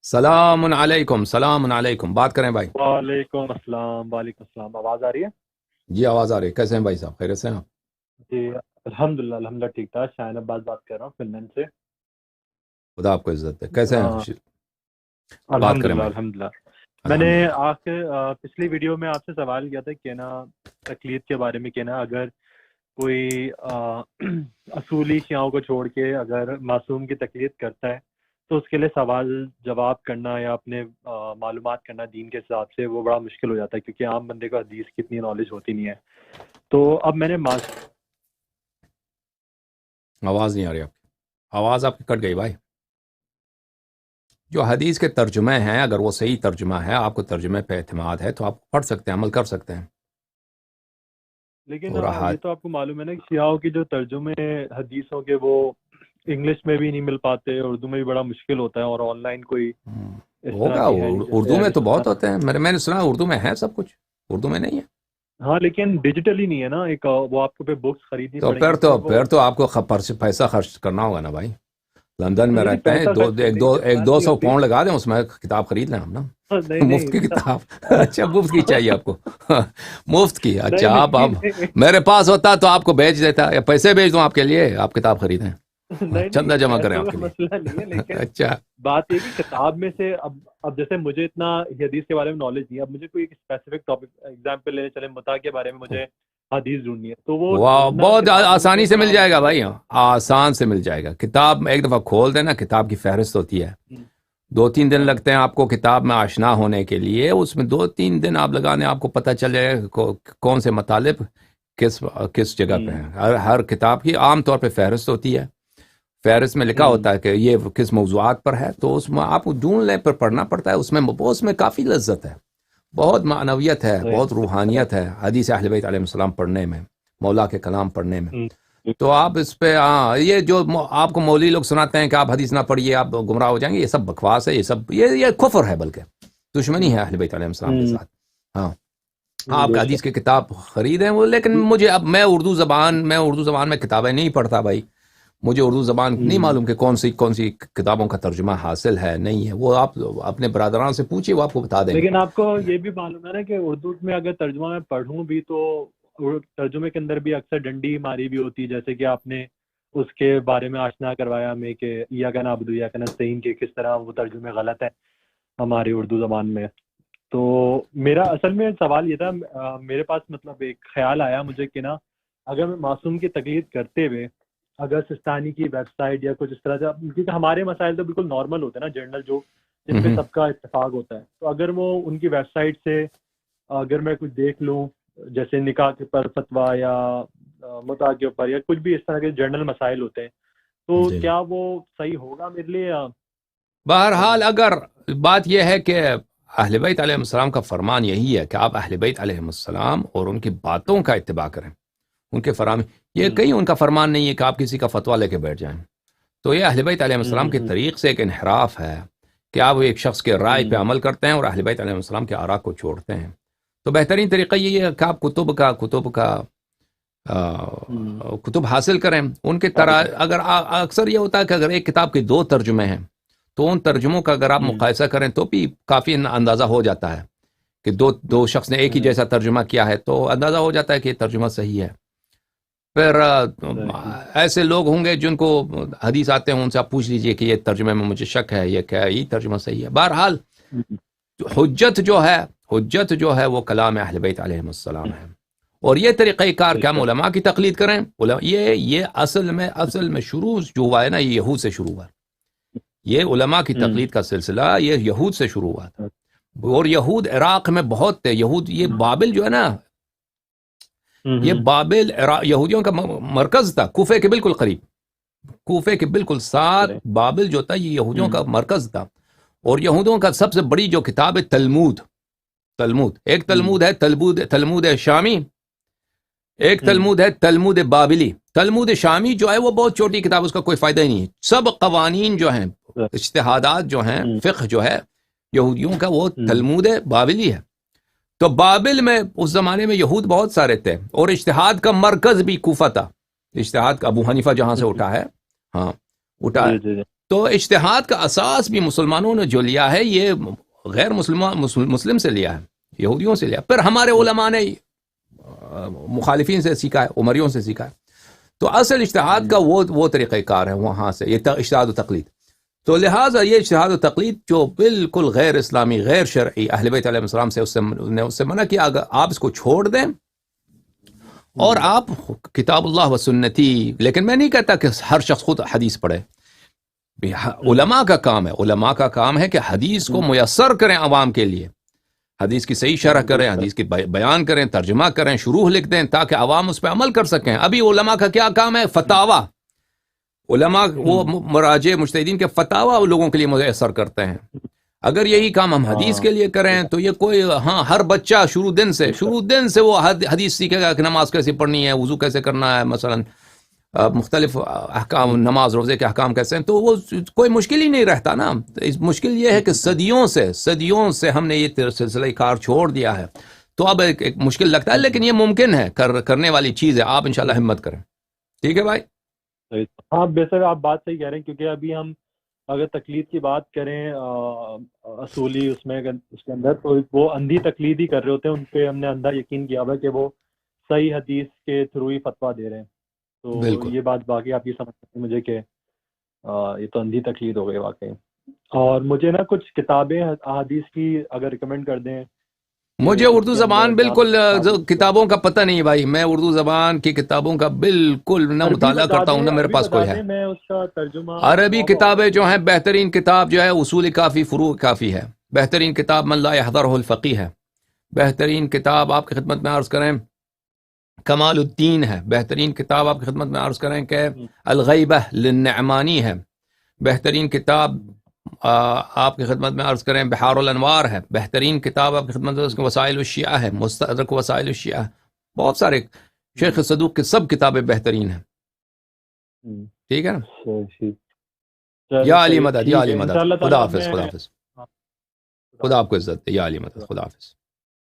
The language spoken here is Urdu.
سلام علیکم، سلام علیکم، بات کریں بھائی؟ وعلیکم السلام، وعلیکم السلام، آواز آ رہی ہے؟ جی آواز آ رہی ہے۔ کیسے ہیں بھائی صاحب؟ خیریت سے ہیں آپ؟ جی الحمدللہ الحمدللہ ٹھیک ٹھاک. شاہین عباس بات کر رہا ہوں فن لینڈ سے. خدا آپ کو عزت دے۔ کیسے ہیں؟ ہاں بات کریں الحمدللہ بھائی۔ الحمدللہ. میں نے الحمدللہ۔ پچھلی ویڈیو میں آپ سے سوال کیا تھا کہ نا تقلید کے بارے میں کہ نا اگر کوئی اصولی شیعوں کو چھوڑ کے اگر معصوم کی تقلید کرتا ہے تو اس کے لیے سوال جواب کرنا یا اپنے معلومات کرنا دین کے حساب سے وہ بڑا مشکل ہو جاتا ہے، کیونکہ عام بندے کو حدیث کی اتنی نالج ہوتی نہیں ہے. تو اب میں نے آواز نہیں آ رہی آپ کی، آواز آپ کی کٹ گئی بھائی۔ جو حدیث کے ترجمے ہیں اگر وہ صحیح ترجمہ ہے، آپ کو ترجمے پہ اعتماد ہے تو آپ پڑھ سکتے ہیں، عمل کر سکتے ہیں۔ لیکن اور یہ تو آپ کو معلوم ہے نا کہ شیعوں کی جو ترجمے حدیثوں کے وہ انگلش میں بھی نہیں مل پاتے، اردو میں بھی بڑا مشکل ہوتا ہے، اور آن لائن کوئی اس طرح ہوگا، کی ہے نہیں اردو جیسے میں اہل تو بہت سنت. ہوتے ہیں، میں نے سنا اردو میں ہے سب کچھ، اردو میں نہیں ہے ہاں لیکن ڈیجیٹلی نہیں ہے نا، ایک وہ آپ کو پہ بکس خریدنی تو پڑیں پھر گی تو پھر وہ. پھر تو آپ کو پیسہ خرچ کرنا ہوگا نا بھائی۔ لندن میں نہیں نہیں، رہتے ہیں، پیسہ خرچ کی نہیں ایک بات دو نہیں سو ہوتی. پاؤنڈ لگا دیں، اس میں کتاب خرید لیں ہم نا۔ نہیں مفت کی نہیں کتاب؟ اچھا مفت کی چاہیے آپ کو؟ مفت کی؟ نہیں اچھا آپ نہیں نہیں میرے پاس ہوتا تو آپ کو بیچ دیتا، یا پیسے بیچ دوں آپ کے لیے، آپ کتاب خریدیں، نہیں چندہ نہیں، جمع کریں پیسوں آپ کا کے لیے۔ مسئلہ نہیں ہے، لیکن اچھا بات یہ کہ کتاب میں سے اب جیسے مجھے اتنا حدیث کے بارے میں نالج نہیں ہے، اب مجھے کوئی ایک اسپیسیفک ٹاپک ایگزامپل لینے چلے متا کے بارے میں مجھے حدیث ڈھونڈنی ہے تو وہ واہ، ڈھونڈنا بہت کتاب میں آسانی مجھے سے بڑا مل جائے گا مشکل بھائی، لگتا ہے. آسان سے مل جائے گا۔ کتاب ایک دفعہ کھول دینا، کتاب کی فہرست ہوتی ہے، ہوں، 2-3 دن ہاں لگتے ہیں آپ کو کتاب میں آشنا ہونے کے لیے، اس میں 2-3 دن آپ لگانے، آپ کو پتہ چل جائے گا کون سے مطالب کس جگہ پہ ہوں، ہیں۔ ہر کتاب کی عام طور پہ فہرست ہوتی ہے، فہرست میں لکھا ہوں، ہوتا ہے کہ یہ کس موضوعات پر ہے، تو اس میں آپ ڈھونڈ لیں، پر پڑھنا پڑتا ہے، اس میں کافی لذت ہے، بہت معنویت ہے، صحیح. بہت روحانیت ہے حدیث اہل بیت علیہ السلام پڑھنے میں، مولا کے کلام پڑھنے میں۔ ہوں، تو آپ اس پہ یہ جو آپ کو مولوی لوگ سناتے ہیں کہ آپ حدیث نہ پڑھیے آپ گمراہ ہو جائیں گے، یہ سب بکواس ہے، یہ کفر ہے، بلکہ دشمنی ہے اہل بیت علیہ السلام کے ہوں، ساتھ۔ ہاں آپ بے کا حدیث شک. کی کتاب خریدیں وہ، لیکن مجھے اب میں اردو زبان میں کتابیں نہیں پڑھتا بھائی، مجھے اردو زبان نہیں ہوں. معلوم کہ کون سی کتابوں کا ترجمہ حاصل ہے نہیں ہے، وہ آپ اپنے برادران سے پوچھیے، وہ آپ کو بتا دیں گے۔ لیکن آپ کو یہ بھی معلوم ہے نا کہ اردو میں اگر ترجمہ میں پڑھوں بھی تو ترجمے کے اندر بھی اکثر ڈنڈی ماری بھی ہوتی ہے، جیسے کہ آپ نے اس کے بارے میں آشنا کروایا ہمیں کہ ایاک نعبد و ایاک نستعین کے کس طرح وہ ترجمے غلط ہے ہماری اردو زبان میں. تو میرا اصل میں سوال یہ تھا، میرے پاس مطلب ایک خیال آیا مجھے کہ نا اگر میں معصوم کی تقلید کرتے ہوئے اگر سستانی کی ویب سائٹ یا کچھ اس طرح سے، کیونکہ ہمارے مسائل تو بالکل نارمل ہوتے ہیں نا، جنرل جو جن پہ سب کا اتفاق ہوتا ہے، تو اگر وہ ان کی ویب سائٹ سے اگر میں کچھ دیکھ لوں جیسے نکاح کے پر فتویٰ یا متع کے اوپر یا کچھ بھی اس طرح کے جنرل مسائل ہوتے ہیں، تو جی کیا وہ صحیح ہوگا میرے لیے یا بہرحال اگر بات یہ ہے کہ اہل بیت علیہ السلام کا فرمان یہی ہے کہ آپ اہل بیت علیہ السلام اور ان کی باتوں کا اتباع کریں، ان کے فرام، یہ ہوں، کہیں ان کا فرمان نہیں ہے کہ آپ کسی کا فتویٰ لے کے بیٹھ جائیں، تو یہ اہل بیت علیہ السلام کے ہوں، طریق سے ایک انحراف ہے کہ آپ ایک شخص کے رائے پہ ہوں، عمل کرتے ہیں اور اہل بیت علیہ السلام کے آراء کو چھوڑتے ہیں۔ تو بہترین طریقہ یہ ہے کہ آپ ہوں، کتب حاصل کریں ان کے طرح۔ اگر اکثر یہ ہوتا ہے کہ اگر ایک کتاب کے 2 ترجمے ہیں تو ان ترجموں کا اگر آپ ہوں، مقایسہ کریں تو بھی کافی اندازہ ہو جاتا ہے کہ دو شخص نے ایک ہی ہوں، جیسا ترجمہ کیا ہے، تو اندازہ ہو جاتا ہے کہ یہ ترجمہ صحیح ہے۔ پھر صحیح. ایسے لوگ ہوں گے جن کو حدیث آتے ہیں، ان سے آپ پوچھ لیجئے کہ یہ ترجمے میں مجھے شک ہے، یہ کیا ہے، یہ ترجمہ صحیح ہے۔ بہرحال ہوں، حجت جو ہے وہ کلام اہل بیت علیہ السلام ہے، اور یہ طریقہ کار کہ ہم علماء کی تقلید کریں، یہ اصل میں شروع جو ہوا ہے نا، یہ یہود سے شروع ہوا، یہ علماء کی ہوں، تقلید کا سلسلہ یہ یہود سے شروع ہوا تھا، اور یہود عراق میں بہت تھے، یہود یہ بابل جو ہے نا، یہ ہوں، بابل یہودیوں کا مرکز تھا، کوفے کے بالکل قریب، کوفے کے بالکل ساتھ صحیح. بابل جو تھا یہ یہودیوں ہوں، کا مرکز تھا، اور یہودیوں کا سب سے بڑی جو کتاب ہے تلمود، ایک ہوں، تلمود ہے، تلمود شامی، ایک ہوں، تلمود ہے تلمود بابلی۔ تلمود شامی جو ہے وہ بہت چھوٹی کتاب، اس کا کوئی فائدہ ہی نہیں ہے، سب قوانین جو ہیں، اجتہادات جو ہیں، ہوں، فقہ جو ہے یہودیوں کا، وہ ہوں، تلمود بابلی ہے۔ تو بابل میں اس زمانے میں یہود بہت سارے تھے، اور اجتہاد کا مرکز بھی کوفہ تھا، اجتہاد کا ابو حنیفہ جہاں سے ہوں، اٹھا ہے، ہاں اٹھا ہے۔ جی جی جی. تو اجتہاد کا اساس بھی مسلمانوں نے جو لیا ہے یہ غیر مسلم سے لیا ہے، یہودیوں سے لیا، پھر ہمارے علماء نے مخالفین سے سیکھا ہے، عمریوں سے سیکھا ہے. تو اصل اجتہاد کا وہ طریقہ کار ہے وہاں سے، یہ اجتہاد و تقلید. تو لہٰذا یہ اجتہاد و تقلید جو بالکل غیر اسلامی، غیر شرعی، اہل بیت علیہ السلام سے اس سے منع کیا. اگر آپ اس کو چھوڑ دیں اور آپ کتاب اللہ و سنتی، لیکن میں نہیں کہتا کہ ہر شخص خود حدیث پڑھے. علماء کا کام ہے کہ حدیث کو میسر کریں عوام کے لیے، حدیث کی صحیح شرح کریں، حدیث کی بیان کریں، ترجمہ کریں، شروح لکھ دیں تاکہ عوام اس پہ عمل کر سکیں. ابھی علماء کا کیا کام ہے؟ فتاوا. علماء وہ مراجع مجتہدین کے فتاوا لوگوں کے لیے میسر کرتے ہیں. اگر یہی کام ہم حدیث کے لیے کریں تو یہ کوئی ہر بچہ شروع دن سے وہ حدیث سیکھے گا کہ نماز کیسے پڑھنی ہے، وضو کیسے کرنا ہے، مثلا مختلف احکام، نماز روزے کے احکام کیسے ہیں. تو وہ کوئی مشکل ہی نہیں رہتا نا. مشکل یہ ہے کہ صدیوں سے ہم نے یہ سلسلہ کار چھوڑ دیا ہے. تو اب ایک مشکل لگتا ہے، لیکن یہ ممکن ہے، کرنے والی چیز ہے. آپ انشاءاللہ ہمت کریں. ٹھیک ہے بھائی؟ ہاں بے شک آپ بات صحیح کہہ رہے ہیں، کیونکہ ابھی ہم اگر تقلید کی بات کریں اصولی اس کے اندر، تو وہ اندھی تقلید ہی کر رہے ہوتے ہیں. ان پہ ہم نے اندھا یقین کیا ہوا کہ وہ صحیح حدیث کے تھرو ہی فتویٰ دے رہے ہیں. تو بالکل. یہ بات باقی آپ یہ سمجھ سکتے ہیں مجھے کہ یہ تو اندھی تقلید ہو گئی واقعی. اور مجھے نا کچھ کتابیں احادیث کی اگر ریکمینڈ کر دیں. مجھے اردو زبان بالکل کتابوں کا پتہ نہیں بھائی. میں اردو زبان کی کتابوں کا بالکل نہ مطالعہ کرتا ہوں، نہ میرے پاس کوئی ہے. میں اس کا ترجمہ عربی کتابیں جو ہیں، بہترین کتاب جو ہے اصول کافی، فروع کافی ہے. بہترین کتاب من لا يحضره الفقیہ ہے. بہترین کتاب آپ کی خدمت میں عرض کریں کمال الدین ہے. بہترین کتاب آپ کی خدمت میں عرض کریں کہ الغیبہ للنعمانی ہے. بہترین کتاب آپ کی خدمت میں عرض کریں بحار الانوار ہے. بہترین کتاب آپ کی خدمت میں وسائل الشیعہ ہے، مستدرک وسائل الشیعہ. بہت سارے شیخ صدوق کی سب کتابیں بہترین ہیں. ٹھیک ہے نا؟ یا علی مدد، یا علی مدد. خدا حافظ. خدا حافظ. خدا آپ کو عزت دے. یا علی مدد. خدا حافظ.